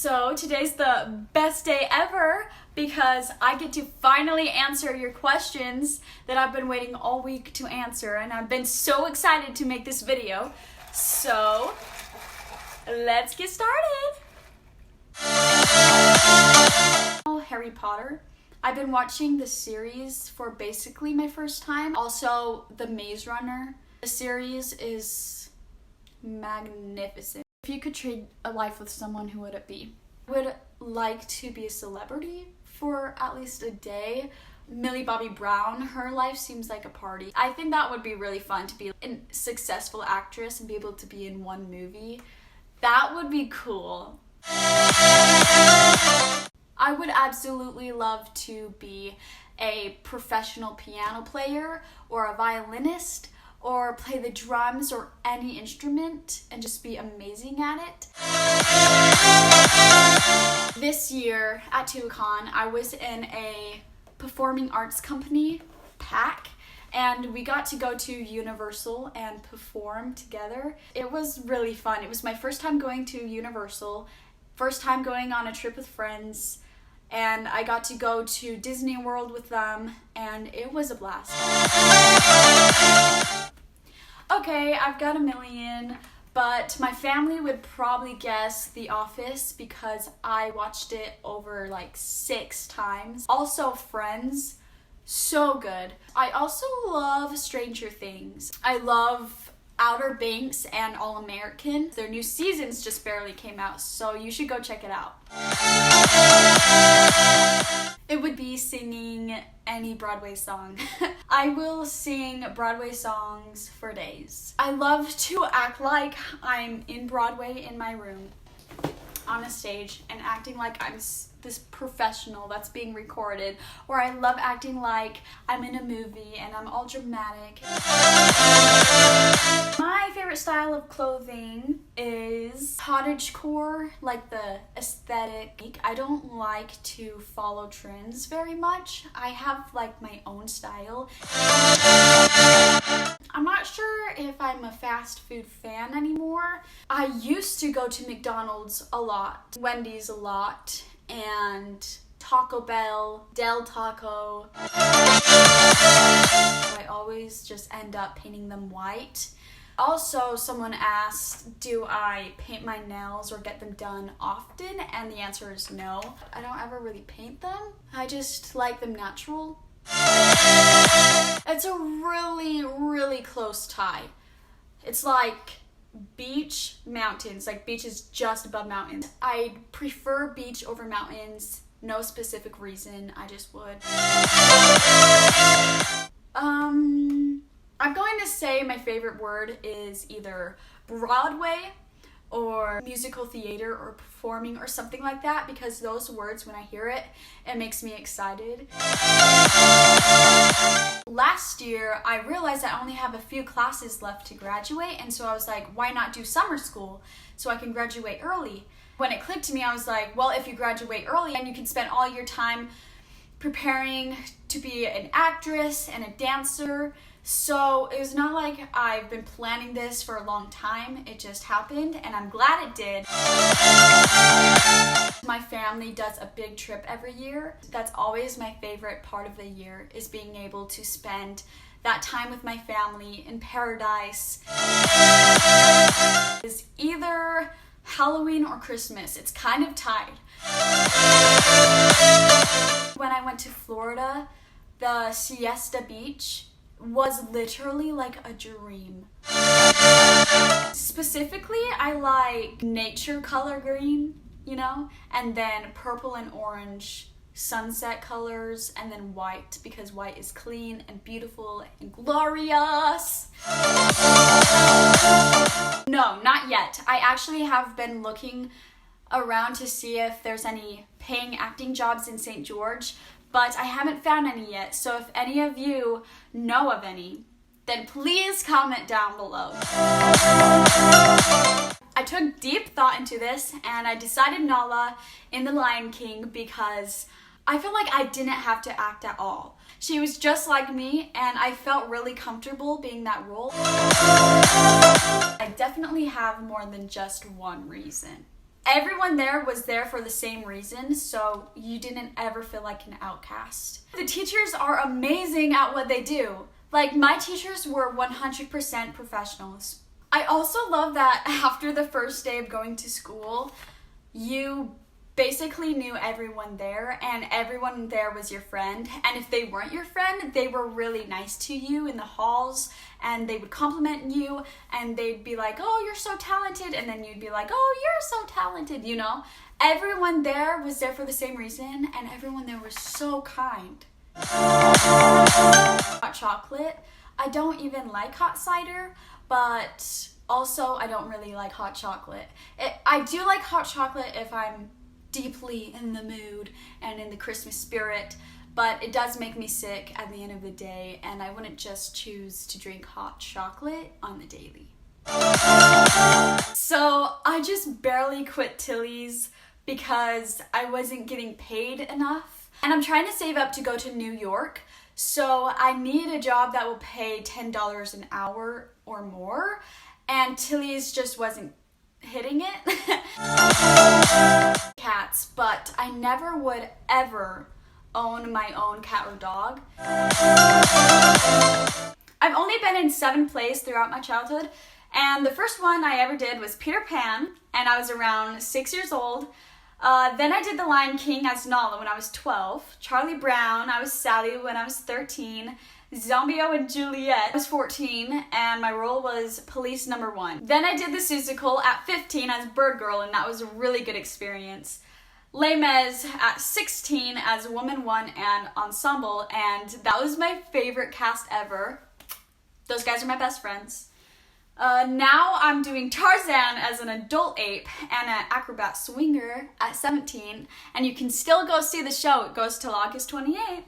So today's the best day ever because I get to finally answer your questions that I've been waiting all week to answer, and I've been so excited to make this video. So let's get started. Harry Potter. I've been watching the series for basically my first time. Also, The Maze Runner. The series is magnificent. If you could trade a life with someone, who would it be? I would like to be a celebrity for at least a day. Millie Bobby Brown, her life seems like a party. I think that would be really fun to be a successful actress and be able to be in one movie. That would be cool. I would absolutely love to be a professional piano player or a violinist or play the drums or any instrument and just be amazing at it. This year at TuaCon, I was in a performing arts company, PAC, and we got to go to Universal and perform together. It was really fun. It was my first time going to Universal, first time going on a trip with friends, and I got to go to Disney World with them, and it was a blast. Okay, I've got a million, but my family would probably guess The Office because I watched it over like 6 times. Also Friends, so good. I also love Stranger Things. I love Outer Banks and All American. Their new seasons just barely came out, so you should go check it out. It would be singing any Broadway song. I will sing Broadway songs for days. I love to act like I'm in Broadway in my room on a stage and acting like I'm this professional that's being recorded, or I love acting like I'm in a movie and I'm all dramatic. My favorite style of clothing is cottagecore, like the aesthetic. I don't like to follow trends very much. I have like my own style. I'm not sure if I'm a fast food fan anymore. I used to go to McDonald's a lot, Wendy's a lot, and Taco Bell, Del Taco. I always just end up painting them white. Also, someone asked, do I paint my nails or get them done often? And the answer is no. I don't ever really paint them. I just like them natural. It's a really, really close tie. It's like beach, mountains. Like beach is just above mountains. I prefer beach over mountains. No specific reason. I just would. I'm going to say my favorite word is either Broadway or musical theater or performing or something like that, because those words, when I hear it, it makes me excited. Last year, I realized I only have a few classes left to graduate, and so I was like, why not do summer school so I can graduate early? When it clicked to me, I was like, well, if you graduate early, then you can spend all your time preparing to be an actress and a dancer. So it was not like I've been planning this for a long time. It just happened, and I'm glad it did. My family does a big trip every year. That's always my favorite part of the year, is being able to spend that time with my family in paradise. It's either Halloween or Christmas. It's kind of tied. When I went to Florida, the Siesta Beach was literally like a dream. Specifically, I like nature color green, you know, and then purple and orange sunset colors, and then white, because white is clean and beautiful and glorious. No, not yet. I actually have been looking around to see if there's any paying acting jobs in St. George, but I haven't found any yet. So if any of you know of any, then please comment down below. I took deep thought into this, and I decided Nala in The Lion King because I feel like I didn't have to act at all. She was just like me, and I felt really comfortable being that role. I definitely have more than just one reason. everyone there was there for the same reason, so you didn't ever feel like an outcast. The teachers are amazing at what they do. Like, my teachers were 100% professionals. I also love that after the first day of going to school, you basically knew everyone there, and everyone there was your friend. And if they weren't your friend, they were really nice to you in the halls, and they would compliment you, and they'd be like, oh, you're so talented, and then you'd be like, oh, you're so talented, you know? Everyone there was there for the same reason, and everyone there was so kind. Hot chocolate. I don't even like hot cider, but also I don't really like hot chocolate. I do like hot chocolate if I'm deeply in the mood and in the Christmas spirit, but it does make me sick at the end of the day, and I wouldn't just choose to drink hot chocolate on the daily. So I just barely quit Tilly's because I wasn't getting paid enough, and I'm trying to save up to go to New York, so I need a job that will pay $10 an hour or more, and Tilly's just wasn't hitting it. Cats, but I never would ever own my own cat or dog. I've only been in 7 plays throughout my childhood, and the first one I ever did was Peter Pan, and I was around 6 years old. Then I did The Lion King as Nala when I was 12, Charlie Brown, I was Sally when I was 13, Zombio and Juliet I was 14, and my role was police number 1. Then I did the Seussical at 15 as Bird Girl, and that was a really good experience. Les Mis at 16 as Woman 1 and Ensemble, and that was my favorite cast ever. Those guys are my best friends. Now I'm doing Tarzan as an adult ape and an acrobat swinger at 17, and you can still go see the show. It goes till August 28th.